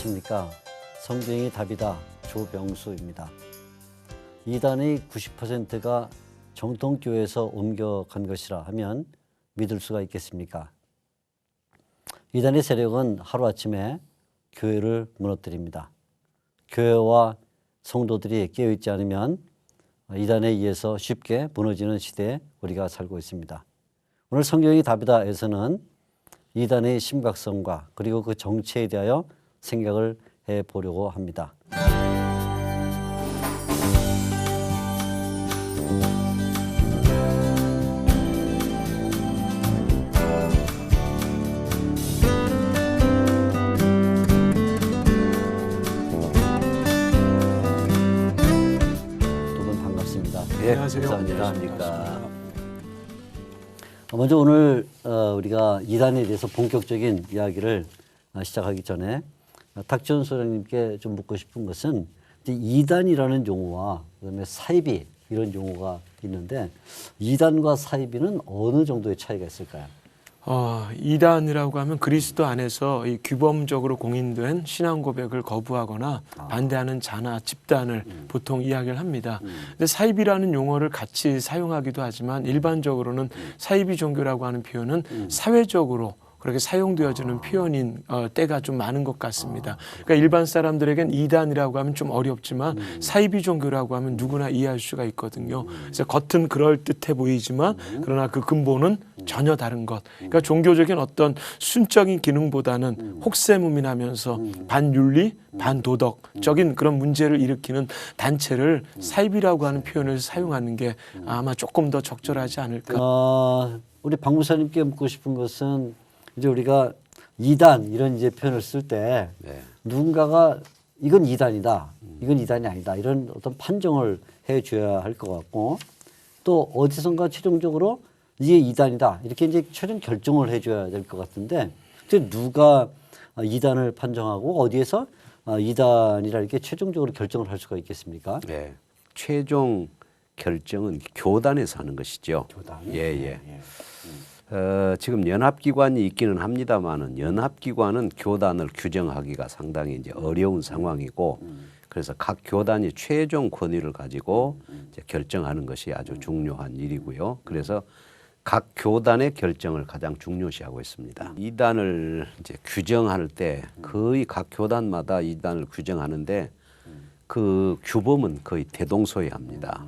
안녕하십니까. 성경이 답이다 조병수입니다. 이단의 90%가 정통교회에서 옮겨간 것이라 하면 믿을 수가 있겠습니까? 이단의 세력은 하루아침에 교회를 무너뜨립니다. 교회와 성도들이 깨어있지 않으면 이단에 의해서 쉽게 무너지는 시대에 우리가 살고 있습니다. 오늘 성경이 답이다에서는 이단의 심각성과 그리고 그 정체에 대하여 생각을 해보려고 합니다. 두 분 반갑습니다. 네, 안녕하세요. 안녕하십니까. 먼저 오늘 우리가 이단에 대해서 본격적인 이야기를 시작하기 전에 탁지원 소장님께 좀 묻고 싶은 것은 이단이라는 용어와 그다음에 사이비 이런 용어가 있는데 이단과 사이비는 어느 정도의 차이가 있을까요? 이단이라고 하면 그리스도 안에서 이 규범적으로 공인된 신앙 고백을 거부하거나 반대하는 자나 집단을 보통 이야기를 합니다. 근데 사이비라는 용어를 같이 사용하기도 하지만 일반적으로는 사이비 종교라고 하는 표현은 사회적으로 그렇게 사용되어지는 표현인 때가 좀 많은 것 같습니다. 그러니까 일반 사람들에겐 이단이라고 하면 좀 어렵지만 사이비 종교라고 하면 누구나 이해할 수가 있거든요. 그래서 겉은 그럴듯해 보이지만 그러나 그 근본은 전혀 다른 것. 그러니까 종교적인 어떤 순적인 기능보다는 혹세무민하면서 반윤리, 반도덕적인 그런 문제를 일으키는 단체를 사이비라고 하는 표현을 사용하는 게 아마 조금 더 적절하지 않을까. 우리 박 목사님께 묻고 싶은 것은 이제 우리가 이단 이런 이제 표현을 쓸 때 누군가가 이건 이단이다, 이건 이단이 아니다 이런 어떤 판정을 해줘야 할 것 같고 또 어디선가 최종적으로 이게 이단이다 이렇게 이제 최종 결정을 해줘야 될 것 같은데 누가 이단을 판정하고 어디에서 이단이라 이렇게 최종적으로 결정을 할 수가 있겠습니까? 네, 최종 결정은 교단에서 하는 것이죠. 교단. 예. 지금 연합기관이 있기는 합니다만은 연합기관은 교단을 규정하기가 상당히 이제 어려운 상황이고 그래서 각 교단이 최종 권위를 가지고 이제 결정하는 것이 아주 중요한 일이고요. 그래서 각 교단의 결정을 가장 중요시하고 있습니다. 이단을 이제 규정할 때 거의 각 교단마다 이단을 규정하는데 그 규범은 거의 대동소이합니다.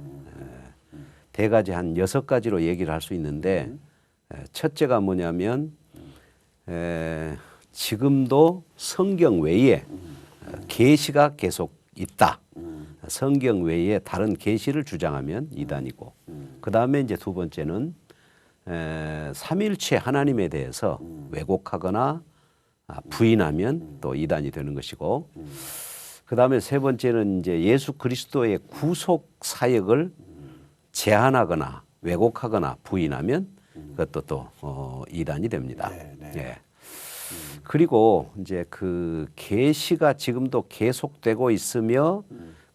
대가지 한 6가지로 얘기를 할 수 있는데 첫째가 뭐냐면 지금도 성경 외에 계시가 계속 있다. 성경 외에 다른 계시를 주장하면 이단이고 그 다음에 이제 두 번째는 삼일체 하나님에 대해서 왜곡하거나 부인하면 또 이단이 되는 것이고 그 다음에 세 번째는 이제 예수 그리스도의 구속 사역을 제한하거나 왜곡하거나 부인하면 그것도 또 이단이 됩니다. 네. 그리고 이제 그 계시가 지금도 계속되고 있으며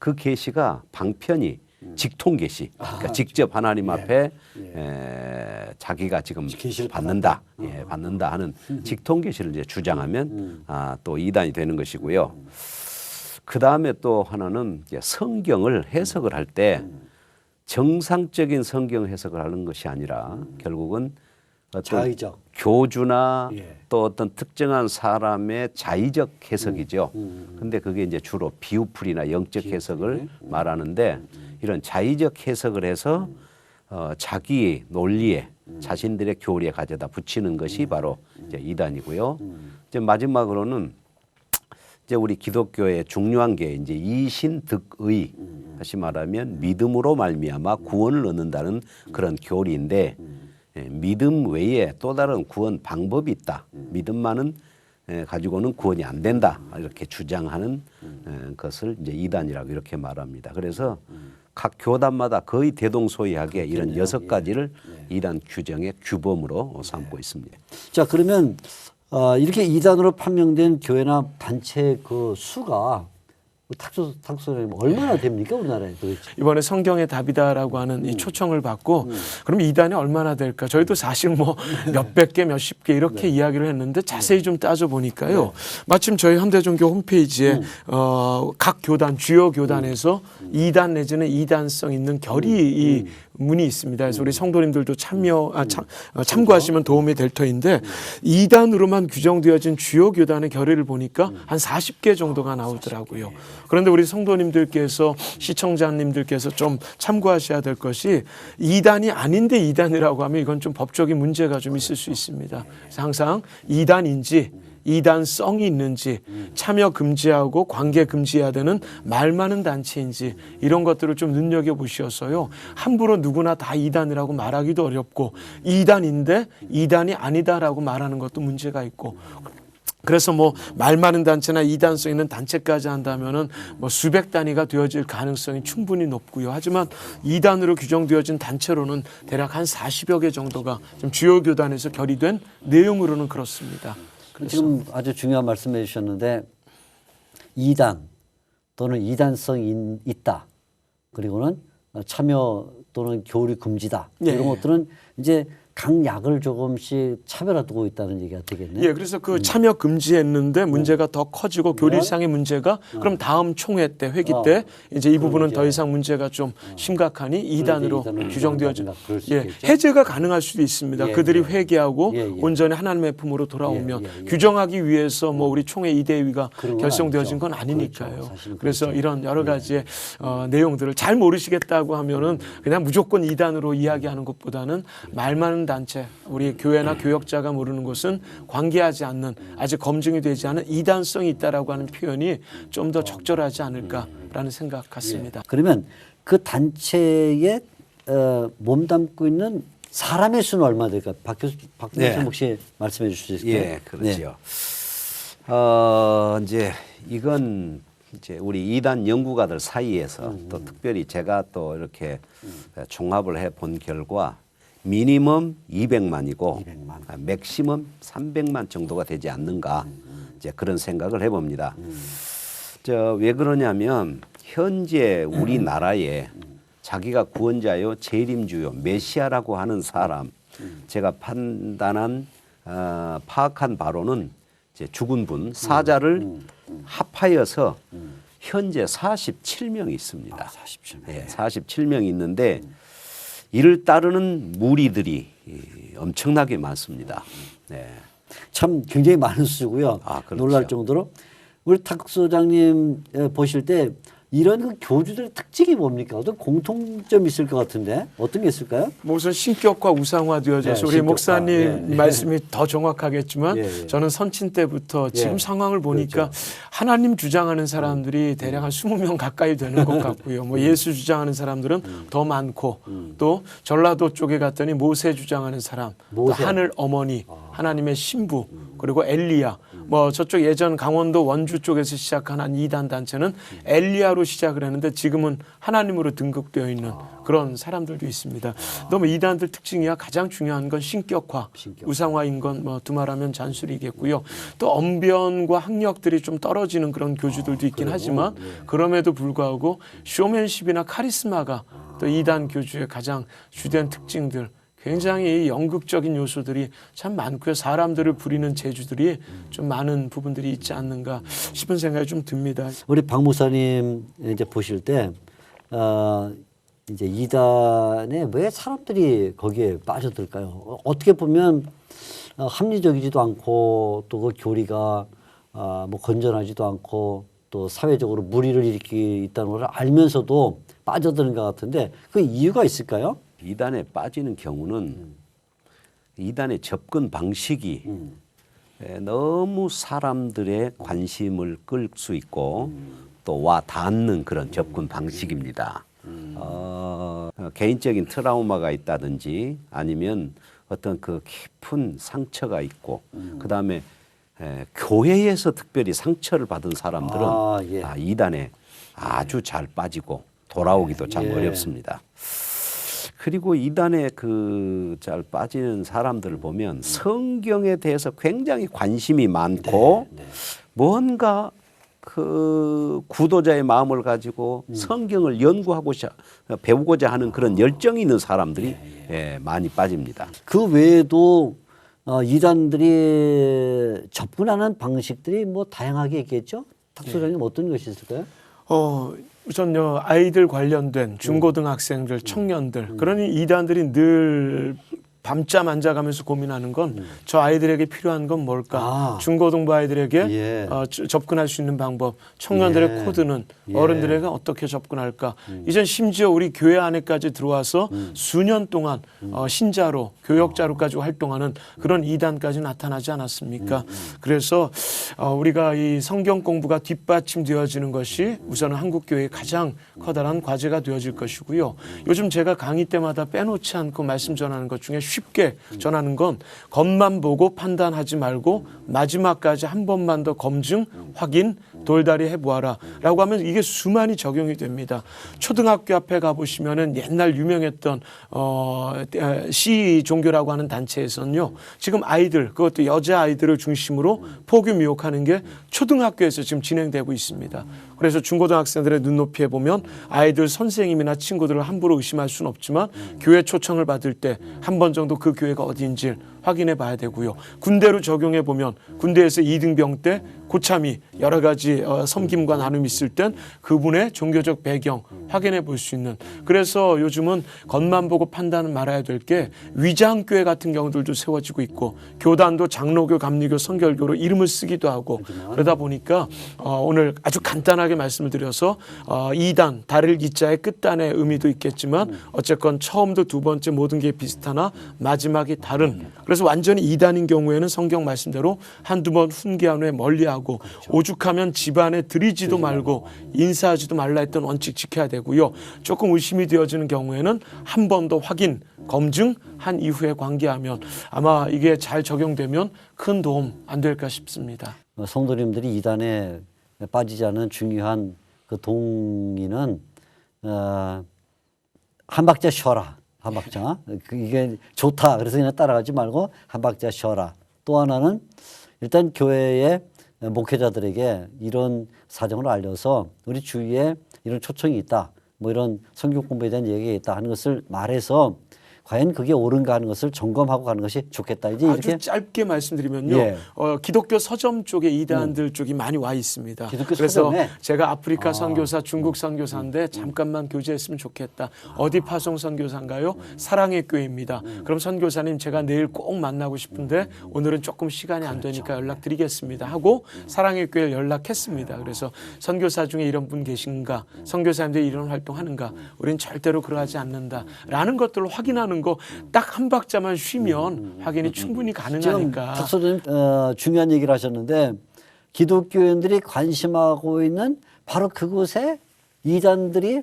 그 계시가 방편이 직통 계시, 그러니까 직접 하나님 앞에 자기가 지금 받는다, 받는다 하는 직통 계시를 이제 주장하면 또 이단이 되는 것이고요. 그 다음에 또 하나는 이제 성경을 해석을 할 때 정상적인 성경 해석을 하는 것이 아니라 결국은 어떤 자의적 교주나 또 어떤 특정한 사람의 자의적 해석이죠. 근데 그게 이제 주로 비유풀이나 영적 해석을 말하는데 이런 자의적 해석을 해서 자기의 논리에 자신들의 교리에 가져다 붙이는 것이 바로 이제 이단이고요. 이제 마지막으로는 이제 우리 기독교의 중요한 게 이제 이신득의 다시 말하면 믿음으로 말미암아 구원을 얻는다는 그런 교리인데 믿음 외에 또 다른 구원 방법이 있다. 믿음만은 가지고는 구원이 안 된다. 이렇게 주장하는 것을 이제 이단이라고 이렇게 말합니다. 그래서 각 교단마다 거의 대동소이하게 이런 6가지를 이단 규정의 규범으로 삼고 있습니다. 자 그러면 이렇게 이단으로 판명된 교회나 단체 그 수가 탁소장님 얼마나 됩니까 우리나라에 도대체? 이번에 성경의 답이다라고 하는 이 초청을 받고 그럼 이단이 얼마나 될까? 저희도 사실 뭐 몇백 개, 몇십 개 이렇게 이야기를 했는데 자세히 좀 따져 보니까요. 마침 저희 현대종교 홈페이지에 각 교단, 주요 교단에서 이단 내지는 이단성 있는 결의 이 문이 있습니다. 그래서 우리 성도님들도 참고하시면 도움이 될 터인데 이단으로만 규정되어진 주요 교단의 결의를 보니까 한 40개 정도가 나오더라고요. 그런데 우리 성도님들께서 시청자님들께서 좀 참고하셔야 될 것이 이단이 아닌데 이단이라고 하면 이건 좀 법적인 문제가 좀 있을 수 있습니다. 그래서 항상 이단인지 이단성이 있는지 참여 금지하고 관계 금지해야 되는 말 많은 단체인지 이런 것들을 좀 눈여겨보셔서요. 함부로 누구나 다 이단이라고 말하기도 어렵고 이단인데 이단이 아니다라고 말하는 것도 문제가 있고 그래서 뭐 말 많은 단체나 이단성 있는 단체까지 한다면은 뭐 수백 단위가 되어질 가능성이 충분히 높고요. 하지만 이단으로 규정되어진 단체로는 대략 한 40여 개 정도가 좀 주요 교단에서 결의된 내용으로는 그렇습니다. 지금 아주 중요한 말씀해 주셨는데 이단 또는 이단성이 있다. 그리고는 참여 또는 교류 금지다. 네. 이런 것들은 이제 각 약을 조금씩 차별화두고 있다는 얘기가 되겠네요. 예, 그래서 그 참여 금지했는데 문제가 더 커지고 교리상의 문제가 그럼 다음 총회 때 회기 때 이제 이 부분은 더 이상 문제가 좀 심각하니 이단으로 규정되어진 해제가 가능할 수도 있습니다. 그들이 회개하고 온전히 하나님의 품으로 돌아오면 규정하기 위해서 뭐 우리 총회 이대위가 결성되어진 건 아니니까요. 그래서 이런 여러 가지의 내용들을 잘 모르시겠다고 하면은 그냥 무조건 이단으로 이야기하는 것보다는 말 많은 단체, 우리 교회나 교역자가 모르는 것은 관계하지 않는 아직 검증이 되지 않은 이단성이 있다라고 하는 표현이 좀 더 적절하지 않을까라는 생각 같습니다. 그러면 그 단체에 몸담고 있는 사람의 수는 얼마나 될까요? 박 교수님 혹시 말씀해 주실 수 있을까요? 예, 그렇죠. 이제 이건 이제 우리 이단 연구가들 사이에서 또 특별히 제가 또 이렇게 종합을 해 본 결과 미니멈 200만이고 맥시멈 300만 정도가 되지 않는가 이제 그런 생각을 해봅니다. 왜 그러냐면 현재 우리나라에 자기가 구원자요 재림주요 메시아라고 하는 사람 제가 파악한 바로는 이제 죽은 분 사자를 합하여서 현재 47명이 있습니다. 47명. 네, 47명이 있는데 이를 따르는 무리들이 엄청나게 많습니다. 네. 참 굉장히 많은 수고요. 그렇죠. 놀랄 정도로 우리 탁 소장님 보실 때 이런 그 교주들의 특징이 뭡니까? 어떤 공통점이 있을 것 같은데 어떤 게 있을까요? 뭐 우선 신격화 우상화되어져 있어서 우리 목사님 말씀이 더 정확하겠지만 저는 선친 때부터 지금 상황을 보니까 하나님 주장하는 사람들이 대략 한 20명 가까이 되는 것 같고요. 뭐 예수 주장하는 사람들은 더 많고 또 전라도 쪽에 갔더니 모세 주장하는 사람, 또 하늘 어머니, 하나님의 신부 그리고 엘리야 뭐 저쪽 예전 강원도 원주 쪽에서 시작한 한 이단 단체는 엘리야로 시작을 했는데 지금은 하나님으로 등극되어 있는 그런 사람들도 있습니다. 너무 이단들 특징이야 가장 중요한 건 신격화, 우상화인 건 뭐 두말하면 잔술이겠고요. 또 언변과 학력들이 좀 떨어지는 그런 교주들도 있긴 하지만 그럼에도 불구하고 쇼맨십이나 카리스마가 또 이단 교주의 가장 주된 특징들 굉장히 연극적인 요소들이 참 많고요. 사람들을 부리는 재주들이 좀 많은 부분들이 있지 않는가 싶은 생각이 좀 듭니다. 우리 박 목사님 이제 보실 때 이제 이단에 왜 사람들이 거기에 빠져들까요? 어떻게 보면 합리적이지도 않고 또 그 교리가 뭐 건전하지도 않고 또 사회적으로 무리를 일으키고 있다는 걸 알면서도 빠져드는 것 같은데 그 이유가 있을까요? 이단에 빠지는 경우는 이단의 접근 방식이 너무 사람들의 관심을 끌 수 있고 또 와 닿는 그런 접근 방식입니다. 개인적인 트라우마가 있다든지 아니면 어떤 그 깊은 상처가 있고 그다음에 교회에서 특별히 상처를 받은 사람들은 이단에 아주 잘 빠지고 돌아오기도 참 어렵습니다. 그리고 이단에 잘 빠지는 사람들을 보면 성경에 대해서 굉장히 관심이 많고 뭔가 그 구도자의 마음을 가지고 성경을 연구하고자 배우고자 하는 그런 열정이 있는 사람들이 많이 빠집니다. 그 외에도 이단들이 접근하는 방식들이 뭐 다양하게 있겠죠? 탁소장님 어떤 것이 있을까요? 우선요, 아이들 관련된 중고등학생들, 청년들, 그러니 이단들이 늘 밤잠 안 자가면서 고민하는 건 저 아이들에게 필요한 건 뭘까? 중고등부 아이들에게 접근할 수 있는 방법, 청년들의 코드는 어른들에게 어떻게 접근할까? 이젠 심지어 우리 교회 안에까지 들어와서 수년 동안 신자로, 교역자로까지 활동하는 그런 이단까지 나타나지 않았습니까? 그래서 우리가 이 성경 공부가 뒷받침되어지는 것이 우선은 한국 교회의 가장 커다란 과제가 되어질 것이고요. 요즘 제가 강의 때마다 빼놓지 않고 말씀 전하는 것 중에 쉽게 전하는 건 겉만 보고 판단하지 말고 마지막까지 한 번만 더 검증, 확인, 돌다리 해보아라 라고 하면 이게 수많이 적용이 됩니다. 초등학교 앞에 가보시면은 옛날 유명했던 시 종교라고 하는 단체에서는요, 지금 아이들, 그것도 여자아이들을 중심으로 포교 미혹하는 게 초등학교에서 지금 진행되고 있습니다. 그래서 중고등학생들의 눈높이에 보면 아이들 선생님이나 친구들을 함부로 의심할 수는 없지만 교회 초청을 받을 때 한 번 정도 그 교회가 어디인지 확인해 봐야 되고요. 군대로 적용해 보면 군대에서 2등병 때 고참이 여러 가지 섬김과 나눔이 있을 땐 그분의 종교적 배경 확인해 볼 수 있는, 그래서 요즘은 겉만 보고 판단은 말아야 될 게 위장교회 같은 경우들도 세워지고 있고 교단도 장로교, 감리교, 성결교로 이름을 쓰기도 하고 그러다 보니까 오늘 아주 간단하게 말씀을 드려서 2단, 다를 기자의 끝단의 의미도 있겠지만 어쨌건 처음도 두 번째 모든 게 비슷하나 마지막이 다른, 그래서 완전히 2단인 경우에는 성경 말씀대로 한두 번 훈계한 후에 멀리하고 오죽하면 집안에 들이지도 말고 인사하지도 말라 했던 원칙 지켜야 되고요. 조금 의심이 되어지는 경우에는 한 번 더 확인, 검증한 이후에 관계하면 아마 이게 잘 적용되면 큰 도움 안 될까 싶습니다. 성도님들이 이단에 빠지지 않은 중요한 그 동의는 한 박자 쉬어라. 한 박자. 이게 좋다. 그래서 그냥 따라가지 말고 한 박자 쉬어라. 또 하나는 일단 교회의 목회자들에게 이런 사정을 알려서 우리 주위에 이런 초청이 있다. 뭐 이런 성경 공부에 대한 얘기가 있다 하는 것을 말해서 과연 그게 옳은가 하는 것을 점검하고 가는 것이 좋겠다. 이제 아주 이렇게 짧게 말씀드리면요. 기독교 서점 쪽에 이단들 쪽이 많이 와 있습니다. 그래서 서점에? 제가 아프리카 선교사, 중국 선교사인데 잠깐만 교제했으면 좋겠다. 어디 파송 선교사인가요? 사랑의 교회입니다. 그럼 선교사님 제가 내일 꼭 만나고 싶은데 오늘은 조금 시간이 안 되니까 연락드리겠습니다 하고 사랑의 교회에 연락했습니다. 그래서 선교사 중에 이런 분 계신가? 선교사님들이 이런 활동하는가? 우리는 절대로 그러하지 않는다라는 것들을 확인하는 거 딱 한 박자만 쉬면 확인이 충분히 가능하니까. 박사님 중요한 얘기를 하셨는데 기독교인들이 관심하고 있는 바로 그곳에 이단들이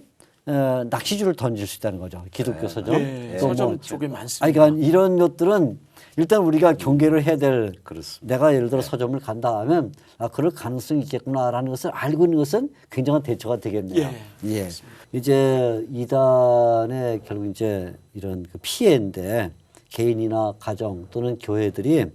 낚시줄을 던질 수 있다는 거죠. 기독교 서점. 네, 서점 쪽에 많습니다. 그러니까 이런 것들은 일단 우리가 경계를 해야 될. 그렇습니다. 내가 예를 들어 서점을 간다 하면 그럴 가능성이 있겠구나라는 것을 알고 있는 것은 굉장한 대처가 되겠네요. 예. 이제 이단의 결국 이제 이런 그 피해인데 개인이나 가정 또는 교회들이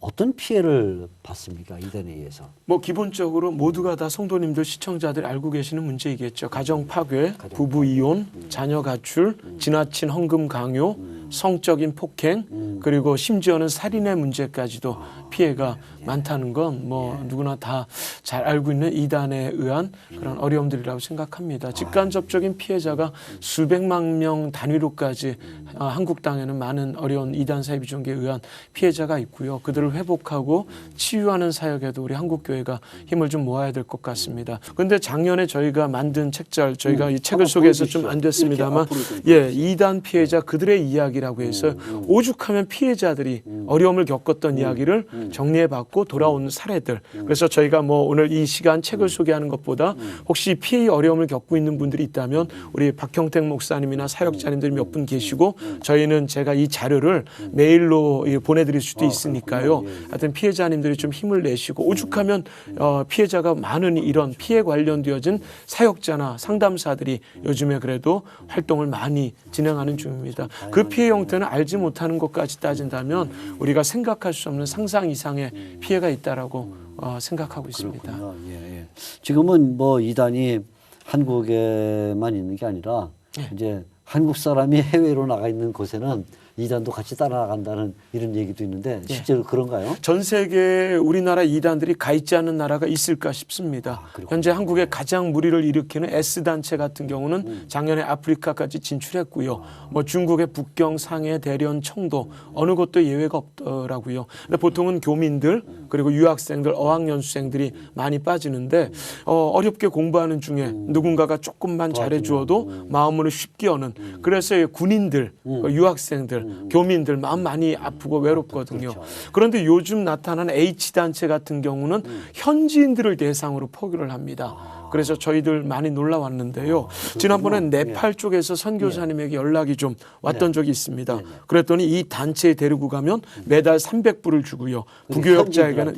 어떤 피해를 받습니까? 이단에 의해서. 뭐 기본적으로 모두가 다 성도님들, 시청자들이 알고 계시는 문제이겠죠. 가정 파괴, 부부 이혼, 자녀 가출, 지나친 헌금 강요, 성적인 폭행, 그리고 심지어는 살인의 문제까지도 피해가 많다는 건 뭐 누구나 다 잘 알고 있는 이단에 의한 그런 어려움들이라고 생각합니다. 직간접적인 피해자가 수백만 명 단위로까지 한국 땅에는 많은 어려운 이단 사이비 종교에 의한 피해자가 있고요. 그들을 회복하고 치유하는 사역에도 우리 한국 교회가 힘을 좀 모아야 될 것 같습니다. 그런데 작년에 저희가 만든 책잘, 저희가 이 책을 소개해서 좀 안 됐습니다만, 이단 피해자 그들의 이야기라고 해서 오죽하면 피해자들이 어려움을 겪었던 이야기를 정리해봤고 돌아온 사례들. 그래서 저희가 뭐 오늘 이 시간 책을 소개하는 것보다 혹시 피해의 어려움을 겪고 있는 분들이 있다면 우리 박형택 목사님이나 사역자님들이 몇 분 계시고 저희는 제가 이 자료를 메일로 보내드릴 수도 있으니까요. 하여튼 피해자님들이 좀 힘을 내시고 오죽하면 피해자가 많은 이런 피해 관련되어진 사역자나 상담사들이 요즘에 그래도 활동을 많이 진행하는 중입니다. 그 피해 형태는 알지 못하는 것까지 따진다면 우리가 생각할 수 없는 상상 이상의 피해가 있다라고 생각하고 있습니다. 그렇군요. 예, 예. 지금은 뭐 이단이 한국에만 있는 게 아니라 이제 한국 사람이 해외로 나가 있는 곳에는 이단도 같이 따라 나간다는 이런 얘기도 있는데 실제로 그런가요? 전 세계에 우리나라 이단들이 가 있지 않은 나라가 있을까 싶습니다. 현재 한국에 가장 무리를 일으키는 S단체 같은 경우는 작년에 아프리카까지 진출했고요. 뭐 중국의 북경, 상해, 대련, 청도 어느 곳도 예외가 없더라고요. 근데 보통은 교민들 그리고 유학생들, 어학연수생들이 많이 빠지는데 어렵게 공부하는 중에 누군가가 조금만 잘해주어도 마음을 쉽게 여는 그래서 군인들, 유학생들 교민들 마음 많이 아프고 외롭거든요. 그렇죠. 그런데 요즘 나타난 H단체 같은 경우는 현지인들을 대상으로 포교를 합니다. 그래서 저희들 많이 놀라왔는데요. 지난번에 네팔 쪽에서 선교사님에게 연락이 좀 왔던 적이 있습니다. 그랬더니 이 단체에 데리고 가면 매달 300불을 주고요. 부교역자에게는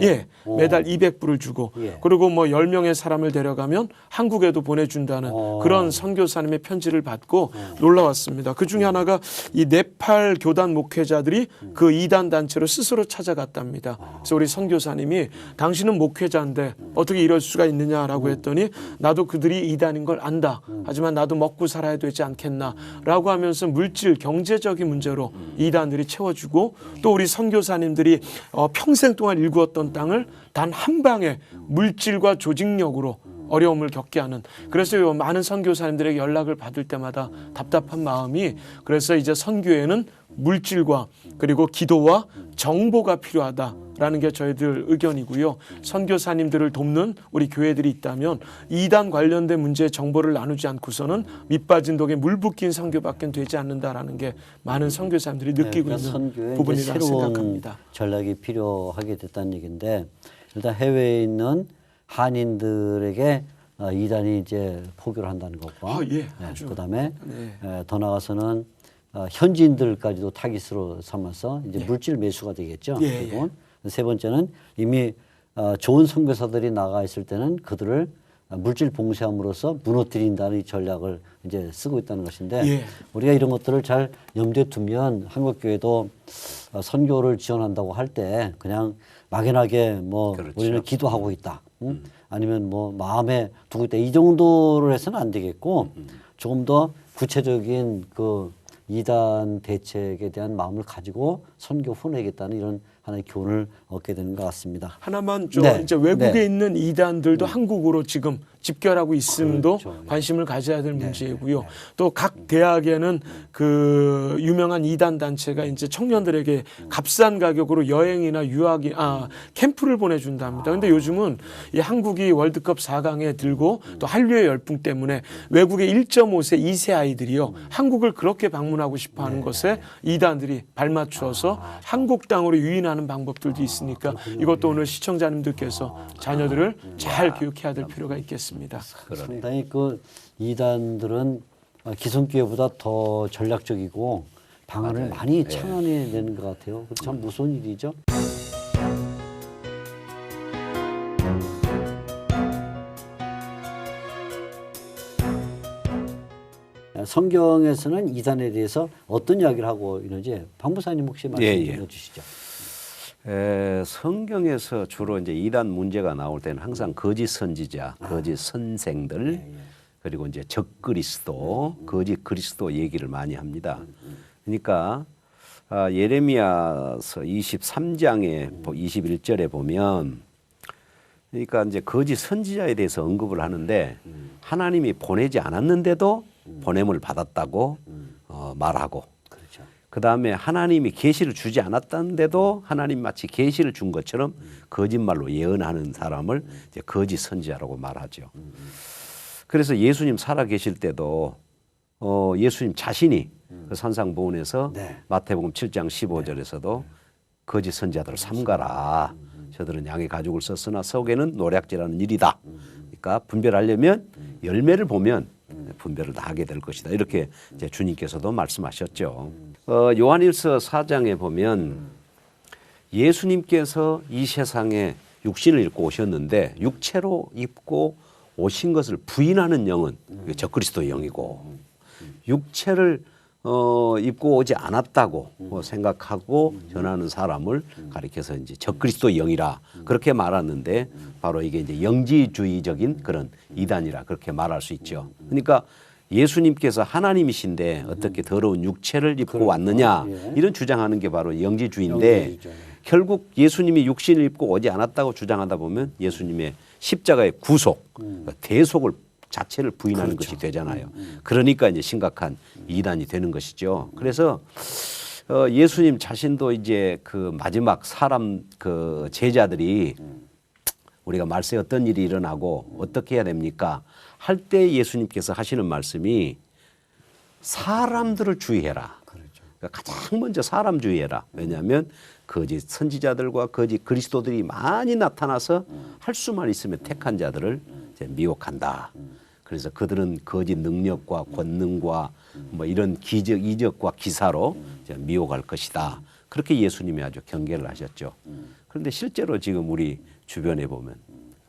매달 200불을 주고 그리고 뭐 10명의 사람을 데려가면 한국에도 보내준다는 그런 선교사님의 편지를 받고 놀라왔습니다. 그 중에 하나가 이 네팔 교단 목회자들이 그 이단 단체로 스스로 찾아갔답니다. 그래서 우리 선교사님이 당신은 목회자인데 어떻게 이럴 수가 있느냐라고 했더니 나도 그들이 이단인 걸 안다. 하지만 나도 먹고 살아야 되지 않겠나라고 하면서 물질 경제적인 문제로 이단들이 채워주고 또 우리 선교사님들이 평생 동안 일구었던 땅을 단 한 방에 물질과 조직력으로 어려움을 겪게 하는 그래서 많은 선교사님들에게 연락을 받을 때마다 답답한 마음이 그래서 이제 선교에는 물질과 그리고 기도와 정보가 필요하다라는 게 저희들 의견이고요. 선교사님들을 돕는 우리 교회들이 있다면 이단 관련된 문제의 정보를 나누지 않고서는 밑빠진 독에 물 붓긴 선교밖에 되지 않는다라는 게 많은 선교사님들이 느끼고 있는 부분이라고 생각합니다. 전략이 필요하게 됐다는 얘기인데 일단 해외에 있는 한인들에게 이단이 이제 포교를 한다는 것과 그다음에 더 나아가서는 현지인들까지도 타깃으로 삼아서 이제 물질 매수가 되겠죠. 그리고 세 번째는 이미 좋은 선교사들이 나가 있을 때는 그들을 물질 봉쇄함으로써 무너뜨린다는 이 전략을 이제 쓰고 있다는 것인데 우리가 이런 것들을 잘 염두에 두면 한국교회도 선교를 지원한다고 할 때 그냥 막연하게 뭐 그렇죠. 우리는 기도하고 있다. 아니면 뭐 마음에 두고 있다. 이 정도로 해서는 안 되겠고 조금 더 구체적인 그 이단 대책에 대한 마음을 가지고 선교 후내겠다는 이런 하나의 교훈을 얻게 되는 것 같습니다. 하나만 좀 이제 외국에 있는 이단들도 한국으로 지금 집결하고 있음도 관심을 가져야 될 문제이고요. 또 각 대학에는 그 유명한 이단 단체가 이제 청년들에게 값싼 가격으로 여행이나 유학이 캠프를 보내준답니다. 그런데 요즘은 이 한국이 월드컵 4강에 들고 또 한류의 열풍 때문에 외국의 1.5세, 2세 아이들이요 한국을 그렇게 방문하고 싶어하는 것에 이단들이 발맞추어서 한국 땅으로 유인하는 방법들도 있으니까 이것도 오늘 시청자님들께서 자녀들을 잘 교육해야 될 필요가 있겠습니다. 상당히 그 이단들은 기성 교회보다 더 전략적이고 방안을 많이 창안해내는 것 같아요. 참 무서운 일이죠. 성경에서는 이단에 대해서 어떤 이야기를 하고 있는지 박무사님 혹시 말씀 좀 해주시죠. 성경에서 주로 이제 이단 문제가 나올 때는 항상 거짓 선지자, 거짓 선생들, 그리고 이제 적그리스도, 거짓 그리스도 얘기를 많이 합니다. 그러니까 예레미야서 23장에 21절에 보면, 그러니까 이제 거짓 선지자에 대해서 언급을 하는데 하나님이 보내지 않았는데도 보냄을 받았다고 말하고. 그 다음에 하나님이 계시를 주지 않았다는데도 하나님 마치 계시를 준 것처럼 거짓말로 예언하는 사람을 이제 거짓 선지자라고 말하죠. 그래서 예수님 살아 계실 때도 예수님 자신이 그 산상보훈에서 마태복음 7장 15절에서도 거짓 선지자들을 삼가라. 저들은 양의 가죽을 썼으나 속에는 노략질하는 일이다. 그러니까 분별하려면 열매를 보면 분별을 다 하게 될 것이다. 이렇게 이제 주님께서도 말씀하셨죠. 요한일서 4장에 보면 예수님께서 이 세상에 육신을 입고 오셨는데 육체로 입고 오신 것을 부인하는 영은 적그리스도의 영이고 육체를 입고 오지 않았다고 생각하고 전하는 사람을 가리켜서 이제 적그리스도 영이라 그렇게 말하는데 바로 이게 이제 영지주의적인 그런 이단이라 그렇게 말할 수 있죠. 그러니까 예수님께서 하나님이신데 어떻게 더러운 육체를 입고 왔느냐 이런 주장하는 게 바로 영지주의인데 결국 예수님이 육신을 입고 오지 않았다고 주장하다 보면 예수님의 십자가의 구속, 대속을 자체를 부인하는 것이 되잖아요. 그러니까 이제 심각한 이단이 되는 것이죠. 그래서 예수님 자신도 이제 그 마지막 사람 그 제자들이 우리가 말세에 어떤 일이 일어나고 어떻게 해야 됩니까? 할 때 예수님께서 하시는 말씀이 사람들을 주의해라. 그러니까 가장 먼저 사람 주의해라. 왜냐하면 거짓 선지자들과 거짓 그리스도들이 많이 나타나서 할 수만 있으면 택한 자들을 이제 미혹한다. 그래서 그들은 거짓 능력과 권능과 뭐 이런 기적, 이적과 기사로 이제 미혹할 것이다. 그렇게 예수님이 아주 경계를 하셨죠. 그런데 실제로 지금 우리 주변에 보면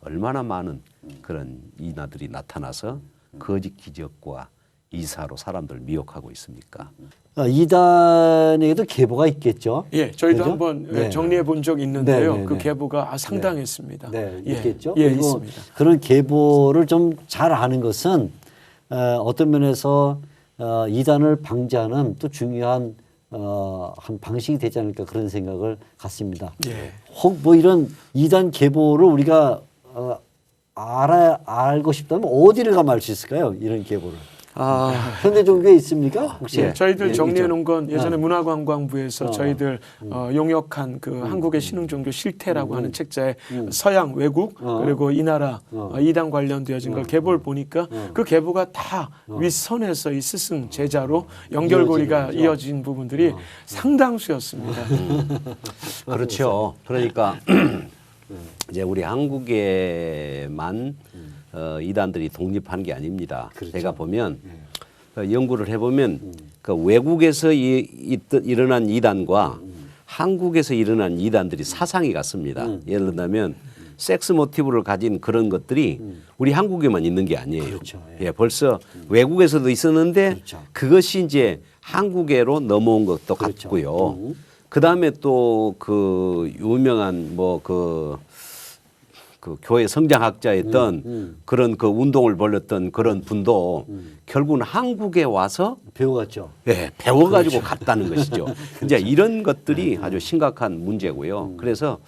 얼마나 많은 그런 인하들이 나타나서 거짓 기적과 이사로 사람들을 미혹하고 있습니까? 이단에도 계보가 있겠죠. 예, 저희도 그죠? 한번 네. 정리해 본 적 있는데요. 네, 네, 그 네. 계보가 상당했습니다. 네, 예, 있겠죠. 예, 그리고 있습니다. 그런 계보를 좀 잘 아는 것은 어떤 면에서 이단을 방지하는 또 중요한 한 방식이 되지 않을까 그런 생각을 갖습니다. 예. 혹 뭐 이런 이단 계보를 우리가 알고 싶다면 어디를 가면 알 수 있을까요? 이런 계보를. 현대 종교에 있습니까? 혹시? 예. 저희들 예, 정리해 있죠. 놓은 건 예전에 문화관광부에서 저희들 용역한 그 한국의 신흥종교 실태라고 하는 책자에 서양 외국 그리고 이 나라 이단 관련되어진 걸 계보를 보니까 그 계보가 다 윗선에서 이 스승 제자로 연결고리가 이어진 부분들이 상당수였습니다. 그렇죠. 그러니까 이제 우리 한국에만 이단들이 독립한 게 아닙니다. 그렇죠. 제가 보면 연구를 해보면 그 외국에서 일어난 이단과 한국에서 일어난 이단들이 사상이 같습니다. 예를 들면 섹스 모티브를 가진 그런 것들이 우리 한국에만 있는 게 아니에요. 그렇죠. 예, 벌써 외국에서도 있었는데 그렇죠. 그것이 이제 한국에로 넘어온 것도 그렇죠. 같고요. 그 다음에 또 그 유명한 뭐 그 교회 성장학자였던 그런 그 운동을 벌였던 그런 분도 결국은 한국에 와서 배워갔죠. 예, 배워가지고 갔다는 것이죠. 이제 이런 것들이 아주 심각한 문제고요. 그래서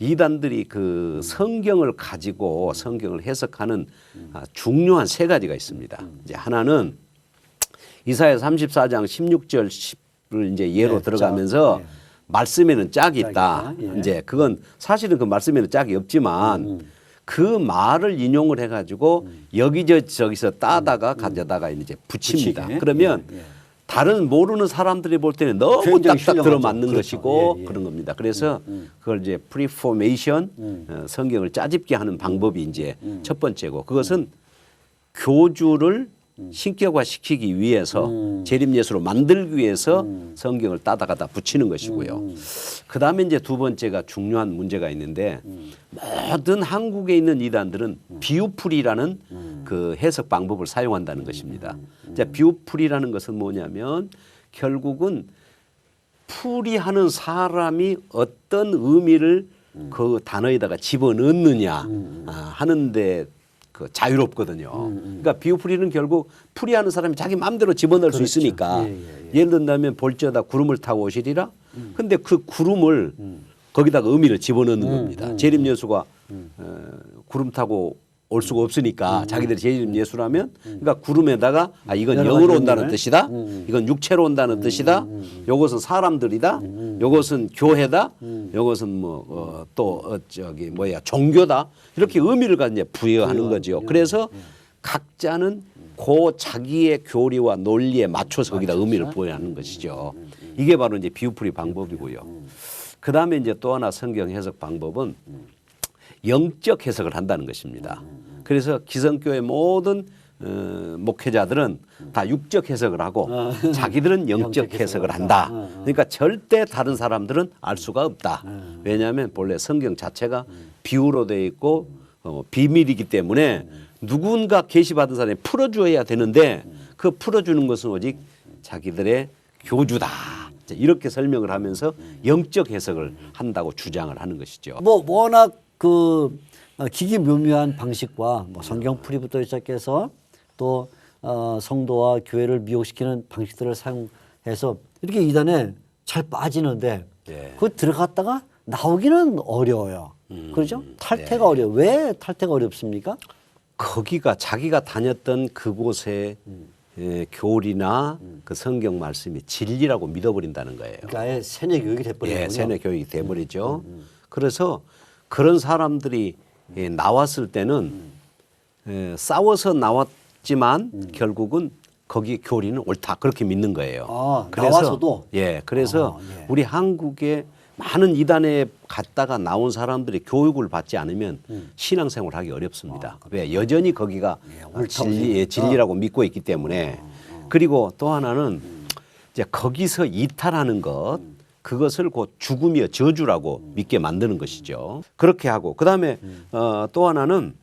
이단들이 그 성경을 가지고 성경을 해석하는 중요한 세 가지가 있습니다. 이제 하나는 이사야 34장 16절 10을 이제 예로 네, 들어가면서 네. 말씀에는 짝이 있다. 짝이 있다. 예. 이제 그건 사실은 그 말씀에는 짝이 없지만 그 말을 인용을 해가지고 여기저기서 따다가 가져다가 이제 붙입니다. 붙이게. 그러면 예, 예. 다른 모르는 사람들이 볼 때는 너무 굉장히 딱딱 들어맞는 그렇죠. 것이고 예, 예. 그런 겁니다. 그래서 그걸 이제 프리포메이션 성경을 짜집게 하는 방법이 이제 첫 번째고 그것은 교주를 신격화시키기 위해서 재림예수로 만들기 위해서 성경을 따다가다 붙이는 것이고요. 그 다음에 이제 두 번째가 중요한 문제가 있는데 모든 한국에 있는 이단들은 비유풀이라는 그 해석 방법을 사용한다는 것입니다. 자, 비유풀이라는 것은 뭐냐면 결국은 풀이하는 사람이 어떤 의미를 그 단어에다가 집어넣느냐 하는데 그 자유롭거든요. 그러니까 비유풀이는 결국 풀이하는 사람이 자기 마음대로 집어넣을 수 있으니까 예를 든다면 볼지어다 구름을 타고 오시리라. 근데 그 구름을 거기다가 의미를 집어넣는 겁니다. 재림 예수가 구름 타고 올 수가 없으니까 자기들이 재림 예수라면 그러니까 구름에다가 이건 여러 영으로 가지 온다는 의미를? 뜻이다. 이건 육체로 온다는 뜻이다. 요것은 사람들이다. 요것은 교회다. 요것은 뭐 또 저기 뭐야 종교다. 이렇게 의미를 가지고 부여하는 거죠. 그래서 각자는 그 자기의 교리와 논리에 맞춰서 거기다 의미를 부여하는 것이죠. 이게 바로 이제 비유풀이 방법이고요. 그 다음에 이제 또 하나 성경 해석 방법은 영적 해석을 한다는 것입니다. 그래서 기성교회 모든 목회자들은 다 육적 해석을 하고 자기들은 영적 해석을 한다. 그러니까 절대 다른 사람들은 알 수가 없다. 왜냐하면 본래 성경 자체가 비유로 되어 있고 비밀이기 때문에 누군가 계시받은 사람이 풀어줘야 되는데 그 풀어주는 것은 오직 자기들의 교주다. 이렇게 설명을 하면서 영적 해석을 한다고 주장을 하는 것이죠. 뭐 워낙 그 기기묘묘한 방식과 뭐 성경풀이부터 시작해서 또 성도와 교회를 미혹시키는 방식들을 사용해서 이렇게 이단에 잘 빠지는데 예. 그 들어갔다가 나오기는 어려워요. 그렇죠? 탈퇴가 어려워. 왜 탈퇴가 어렵습니까? 거기가 자기가 다녔던 그곳의 교리나 그 성경 말씀이 진리라고 믿어버린다는 거예요. 그러니까 아예 세뇌 교육이 돼버리는군요. 예, 세뇌 교육이 돼버리죠. 그래서 그런 사람들이 나왔을 때는 싸워서 나왔지만 결국은 거기 교리는 옳다 그렇게 믿는 거예요. 아, 나와서도? 예, 그래서 예. 우리 한국에 많은 이단에 갔다가 나온 사람들이 교육을 받지 않으면 신앙생활하기 어렵습니다. 왜? 여전히 거기가 옳다고 진리라고 믿고 있기 때문에. 그리고 또 하나는 이제 거기서 이탈하는 것, 그것을 곧 죽음이여 저주라고 믿게 만드는 것이죠. 그렇게 하고 그다음에 또 하나는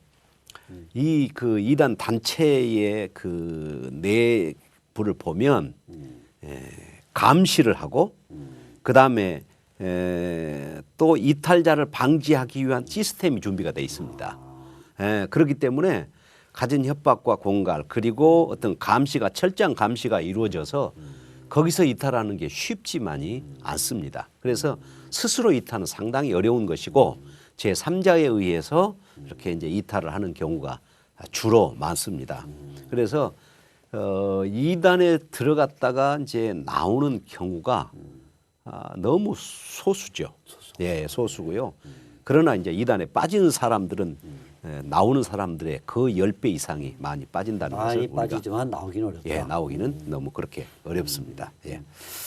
이 그 이단 단체의 그 내부를 보면 감시를 하고 그다음에 또 이탈자를 방지하기 위한 시스템이 준비가 돼 있습니다. 그렇기 때문에 가진 협박과 공갈 그리고 어떤 감시가 철저한 감시가 이루어져서 거기서 이탈하는 게 쉽지만이 않습니다. 그래서 스스로 이탈은 상당히 어려운 것이고 제3자에 의해서 이렇게 이제 이탈을 하는 경우가 주로 많습니다. 그래서 이단에 들어갔다가 이제 나오는 경우가 너무 소수죠. 예, 소수고요. 그러나 이제 이단에 빠지는 사람들은 나오는 사람들의 그 10배 이상이 많이 빠진다는 것을 많이 우리가 빠지지만 나오기는 어렵다. 예, 나오기는 너무 그렇게 어렵습니다. 예.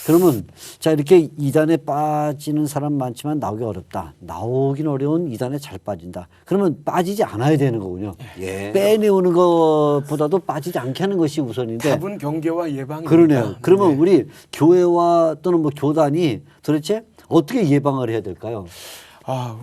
그러면 자 이렇게 이단에 빠지는 사람 많지만 나오기 어렵다. 나오긴 어려운 이단에 잘 빠진다. 그러면 빠지지 않아야 되는 거군요. 예. 빼내오는 것보다도 빠지지 않게 하는 것이 우선인데. 답은 경계와 예방입니다. 그러네요. 그러면 네. 우리 교회와 또는 뭐 교단이 도대체 어떻게 예방을 해야 될까요?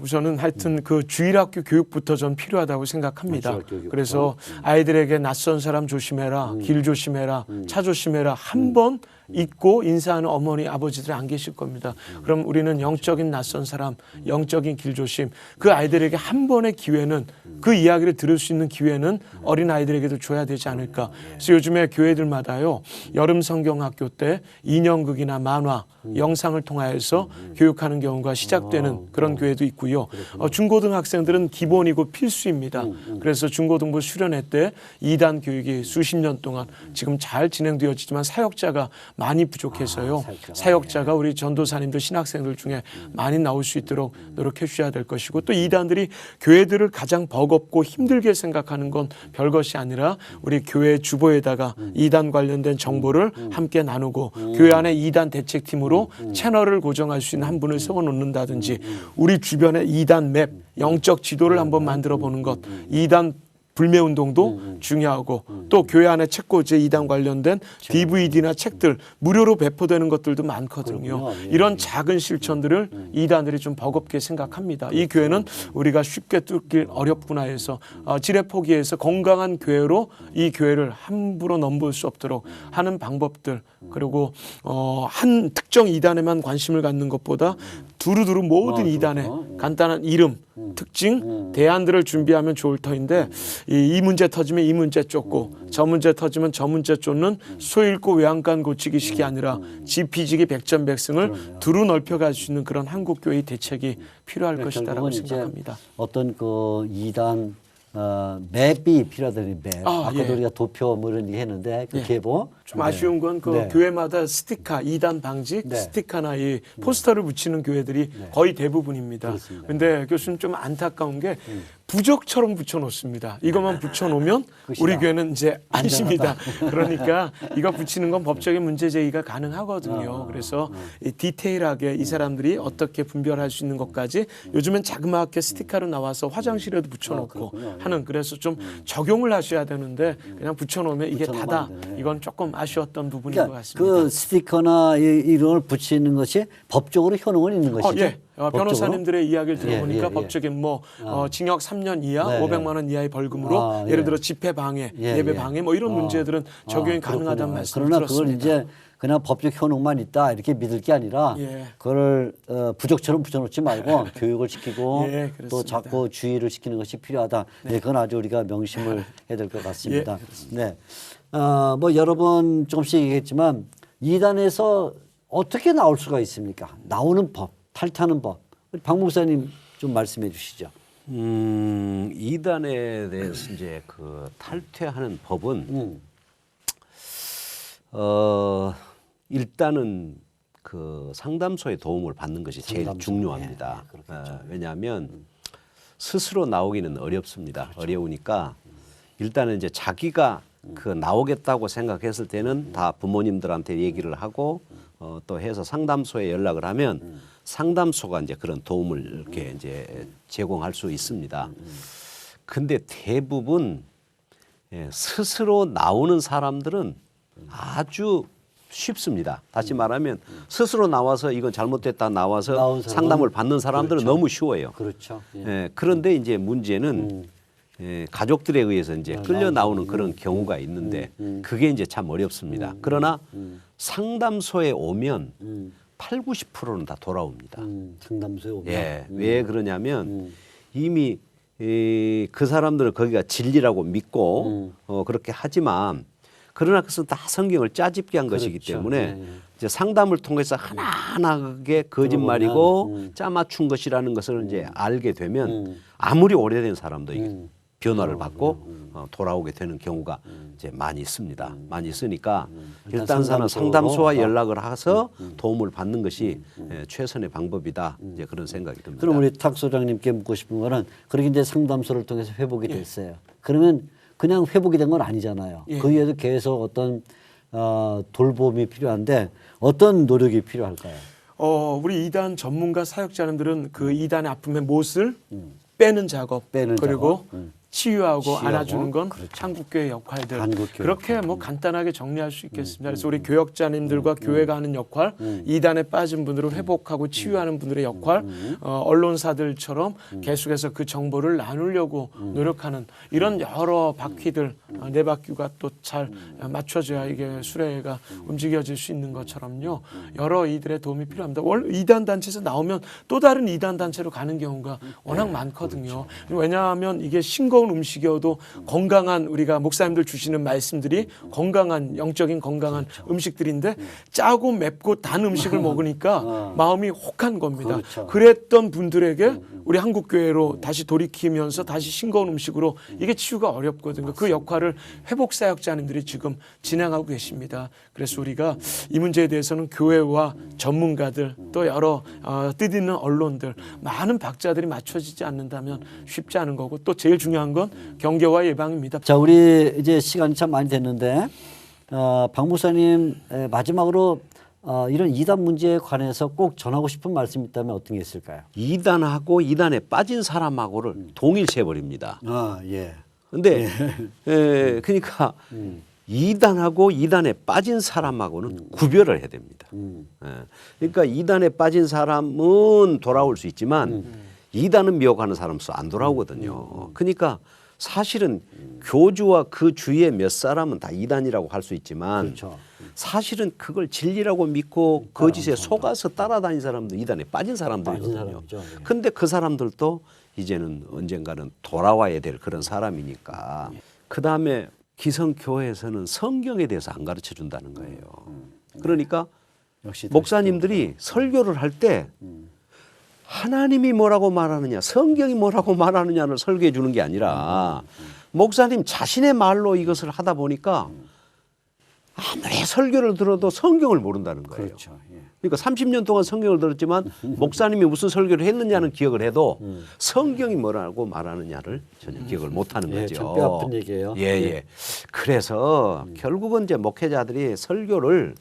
우선은 하여튼 그 주일학교 교육부터 전 필요하다고 생각합니다. 주일학교 교육부터? 그래서 아이들에게 낯선 사람 조심해라, 길 조심해라, 차 조심해라 한 번 잊고 인사하는 어머니 아버지들이 안 계실 겁니다. 그럼 우리는 영적인 낯선 사람, 영적인 길 조심 그 아이들에게 한 번의 기회는 그 이야기를 들을 수 있는 기회는 어린 아이들에게도 줘야 되지 않을까. 그래서 요즘에 교회들마다요 여름 성경학교 때 인형극이나 만화 영상을 통하여서 교육하는 경우가 시작되는 그런 교회도 있고요. 중고등학생들은 기본이고 필수입니다. 그래서 중고등부 수련회 때 2단 교육이 수십 년 동안 지금 잘 진행되어지지만 사역자가 많이 부족해서요. 사역자가 우리 전도사님들 신학생들 중에 많이 나올 수 있도록 노력해 주셔야 될 것이고 또 2단들이 교회들을 가장 버겁고 힘들게 생각하는 건 별것이 아니라 우리 교회 주보에다가 2단 관련된 정보를 함께 나누고 교회 안에 2단 대책팀으로 채널을 고정할 수 있는 한 분을 세워놓는다든지 우리 주변에 2단 맵, 영적 지도를 한번 만들어 보는 것 2단 불매운동도 중요하고 또 교회 안에 책꽂이에 2단 관련된 DVD나 책들 무료로 배포되는 것들도 많거든요. 그렇군요. 예. 이런 작은 실천들을 2단들이 좀 버겁게 생각합니다. 이 교회는 우리가 쉽게 뚫길 어렵구나 해서 지뢰 포기해서 건강한 교회로 이 교회를 함부로 넘볼 수 없도록 하는 방법들 그리고 한 특정 2단에만 관심을 갖는 것보다 두루두루 모든 2단에 간단한 이름, 특징, 대안들을 준비하면 좋을 터인데 이 문제 터지면 이 문제 쫓고 저 문제 터지면 저 문제 쫓는 소 읽고 외양간 고치기식이 아니라 지피지기 백전백승을 두루 넓혀갈 수 있는 그런 한국교회의 대책이 필요할 것이다라고 생각합니다. 어떤 그 2단 맵이 필요하다는 맵. 아까도 예. 우리가 도표 뭐 이런 얘기 했는데 그 예. 계보. 좀 아쉬운 건 그 네. 교회마다 스티커 2단 방직 네. 스티커나 이 포스터를 붙이는 교회들이 거의 대부분입니다. 그런데 교수님 좀 안타까운 게 부적처럼 붙여놓습니다. 이것만 붙여놓으면 우리 교회는 이제 안심이다. 그러니까 이거 붙이는 건 법적인 문제 제기가 가능하거든요. 그래서 이 디테일하게 이 사람들이 어떻게 분별할 수 있는 것까지 요즘엔 자그마하게 스티커로 나와서 화장실에도 붙여놓고 하는 그래서 좀 적용을 하셔야 되는데 그냥 붙여놓으면 이게 붙여놓으면 다다. 안 되네. 이건 조금 아쉬웠던 부분인 그러니까 것 같습니다. 그 스티커나 이런 걸 붙이는 것이 법적으로 효능은 있는 것이죠. 예. 변호사님들의 이야기를 들어보니까 예, 예. 법적인 뭐 징역 3년 이하, 네, 500만 원 이하의 벌금으로 예를 들어 집회 방해, 예배 방해 뭐 이런 문제들은 적용이 가능하다는 말씀을 그러나 들었습니다. 그걸 이제 그냥 법적 효능만 있다 이렇게 믿을 게 아니라 예. 그걸 부적처럼 붙여놓지 말고 교육을 시키고 예, 또 그렇습니다. 자꾸 주의를 시키는 것이 필요하다. 네, 그건 아주 우리가 명심을 해야 될 것 같습니다. 네, 뭐 여러 번 조금씩 얘기했지만 이단에서 어떻게 나올 수가 있습니까? 나오는 법, 탈퇴하는 법. 박 목사님 좀 말씀해 주시죠. 이단에 대해서 이제 그 탈퇴하는 법은 일단은 그 상담소의 도움을 받는 것이 제일 상담소. 중요합니다. 예, 그렇겠죠. 왜냐하면 스스로 나오기는 어렵습니다. 그렇죠. 어려우니까 일단은 이제 자기가 그 나오겠다고 생각했을 때는 다 부모님들한테 얘기를 하고 또 해서 상담소에 연락을 하면 상담소가 이제 그런 도움을 이렇게 이제 제공할 수 있습니다. 근데 대부분 스스로 나오는 사람들은 아주 쉽습니다. 다시 말하면 스스로 나와서 이건 잘못됐다 나와서 나온 사람은 상담을 받는 사람들은 그렇죠. 너무 쉬워요. 그렇죠. 예. 그런데 이제 문제는 가족들에 의해서 이제 끌려 나오는 그런 경우가 있는데 그게 이제 참 어렵습니다. 그러나 상담소에 오면 8, 90%는 다 돌아옵니다. 상담소에 오면. 예, 왜 그러냐면 이미 그 사람들은 거기가 진리라고 믿고 그렇게 하지만 그러나 그것은 다 성경을 짜집게 한 것이기 그렇죠. 때문에 예, 예. 이제 상담을 통해서 하나하나게 거짓말이고 짜맞춘 것이라는 것을 이제 알게 되면 아무리 오래된 사람도 이게 변화를 받고 돌아오게 되는 경우가 이제 많이 있습니다. 많이 있으니까 일단 상담소와 연락을 해서 도움을 받는 것이 최선의 방법이다. 이제 그런 생각이 듭니다. 그럼 우리 탁 소장님께 묻고 싶은 거는 그렇게 이제 상담소를 통해서 회복이 됐어요. 그러면 그냥 회복이 된 건 아니잖아요. 예. 그 위에도 계속 어떤 돌봄이 필요한데 어떤 노력이 필요할까요? 우리 이단 전문가 사역자님들은 그 이단의 아픔의 못을 빼는 작업, 빼는 그리고 작업. 치유하고 치유하고, 안아주는 건 그렇죠. 한국교회 역할들. 한국교회 그렇게 뭐 간단하게 정리할 수 있겠습니다. 그래서 우리 교역자님들과 교회가 하는 역할, 이단에 빠진 분들을 회복하고 치유하는 분들의 역할, 언론사들처럼 계속해서 그 정보를 나누려고 노력하는 이런 여러 바퀴들, 네 바퀴가 또 잘 맞춰져야 이게 수레가 움직여질 수 있는 것처럼요. 여러 이들의 도움이 필요합니다. 원래 이단 단체에서 나오면 또 다른 이단 단체로 가는 경우가 워낙 많거든요. 왜냐하면 이게 싱거운 음식이어도 건강한 우리가 목사님들 주시는 말씀들이 건강한 영적인 건강한 음식들인데 짜고 맵고 단 음식을 먹으니까 마음이 혹한 겁니다. 그렇죠. 그랬던 분들에게 우리 한국교회로 다시 돌이키면서 다시 싱거운 음식으로 이게 치유가 어렵거든요. 그 역할을 회복사역자님들이 지금 진행하고 계십니다. 그래서 우리가 이 문제에 대해서는 교회와 전문가들 또 여러 뜻있는 언론들 많은 박자들이 맞춰지지 않는다면 쉽지 않은 거고 또 제일 중요한 건 경계와 예방입니다. 자, 우리 이제 시간이 참 많이 됐는데 박 목사님 마지막으로 이런 이단 문제에 관해서 꼭 전하고 싶은 말씀이 있다면 어떤 게 있을까요? 이단하고 이단에 빠진 사람하고를 동일시해 버립니다. 예. 근데 그러니까 이단하고 이단에 빠진 사람하고는 구별을 해야 됩니다. 그러니까 이단에 빠진 사람은 돌아올 수 있지만 이단은 미혹하는 사람은 안 돌아오거든요. 그러니까 사실은 교주와 그 주위의 몇 사람은 다 이단이라고 할 수 있지만 그렇죠. 사실은 그걸 진리라고 믿고 거짓에 속아서 따라다닌 사람도 이단에 빠진 사람들이거든요. 사람이죠. 예. 근데 그 사람들도 이제는 언젠가는 돌아와야 될 그런 사람이니까 그 다음에 기성교회에서는 성경에 대해서 안 가르쳐 준다는 거예요. 그러니까 역시 목사님들이 설교를 할 때 하나님이 뭐라고 말하느냐, 성경이 뭐라고 말하느냐를 설교해 주는 게 아니라 목사님 자신의 말로 이것을 하다 보니까 아무리 설교를 들어도 성경을 모른다는 거예요. 그렇죠. 예. 그러니까 30년 동안 성경을 들었지만 목사님이 무슨 설교를 했느냐는 기억을 해도 성경이 뭐라고 말하느냐를 전혀 기억을 못하는 예, 거죠. 참 뼈아픈 얘기예요. 예. 그래서 결국은 이제 목회자들이 설교를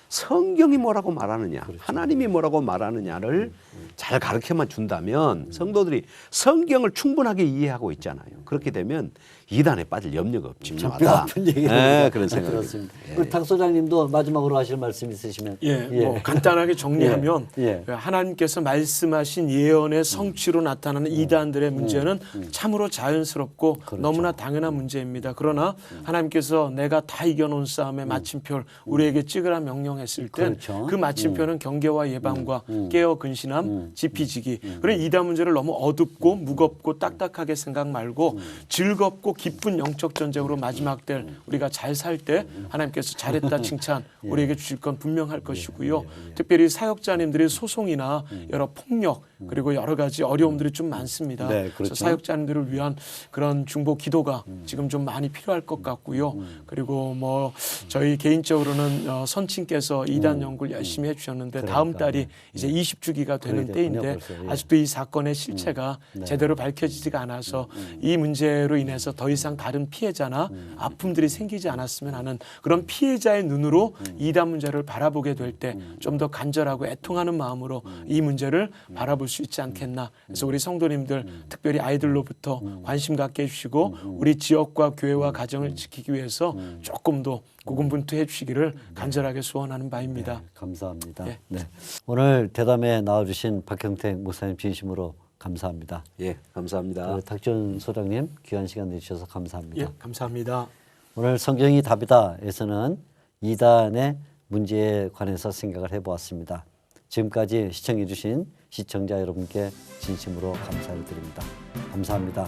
성경이 뭐라고 말하느냐, 하나님이 뭐라고 말하느냐를 잘 가르쳐만 준다면 성도들이 성경을 충분하게 이해하고 있잖아요. 그렇게 되면 이단에 빠질 염려가 없지만 뼈 아픈 얘기를 네, 그런 생각이 들었습니다. 우리 탁 소장님도 마지막으로 하실 말씀 있으시면 뭐 간단하게 정리하면 예. 하나님께서 말씀하신 예언의 성취로 나타나는 이단들의 문제는 참으로 자연스럽고 그렇죠. 너무나 당연한 문제입니다. 그러나 하나님께서 내가 다 이겨놓은 싸움의 마침표를 우리에게 찍으라 명령했을 때 그렇죠. 그 마침표는 경계와 예방과 깨어 근신함, 지피지기. 그래 이단 문제를 너무 어둡고 무겁고 딱딱하게 생각 말고 즐겁고 기쁜 영적 전쟁으로 마지막 때 우리가 잘 살 때 하나님께서 잘했다 칭찬 우리에게 주실 건 분명할 것이고요. 특별히 사역자님들의 소송이나 여러 폭력 그리고 여러 가지 어려움들이 좀 많습니다. 네, 그래서 그렇죠. 사역자님들을 위한 그런 중보 기도가 지금 좀 많이 필요할 것 같고요. 그리고 뭐 저희 개인적으로는 선친께서 이단 연구를 열심히 해주셨는데 다음 달이 이제 20주기가 되는 그러겠군요, 때인데 벌써. 예. 아직도 이 사건의 실체가 제대로 밝혀지지가 않아서 이 문제로 인해서 더 이상 다른 피해자나 아픔들이 생기지 않았으면 하는 그런 피해자의 눈으로 이단 문제를 바라보게 될 때 좀 더 간절하고 애통하는 마음으로 이 문제를 바라볼 수 있지 않겠나. 그래서 우리 성도님들 특별히 아이들로부터 관심 갖게 해주시고 우리 지역과 교회와 가정을 지키기 위해서 조금 더 고군분투해 주시기를 간절하게 소원하는 바입니다. 네, 감사합니다. 예. 네. 오늘 대담에 나와주신 박형택 목사님 진심으로 감사합니다. 예, 감사합니다. 탁지원 소장님 귀한 시간 내주셔서 감사합니다. 예, 감사합니다. 오늘 성경이 답이다에서는 이단의 문제에 관해서 생각을 해보았습니다. 지금까지 시청해 주신 시청자 여러분께 진심으로 감사를 드립니다. 감사합니다.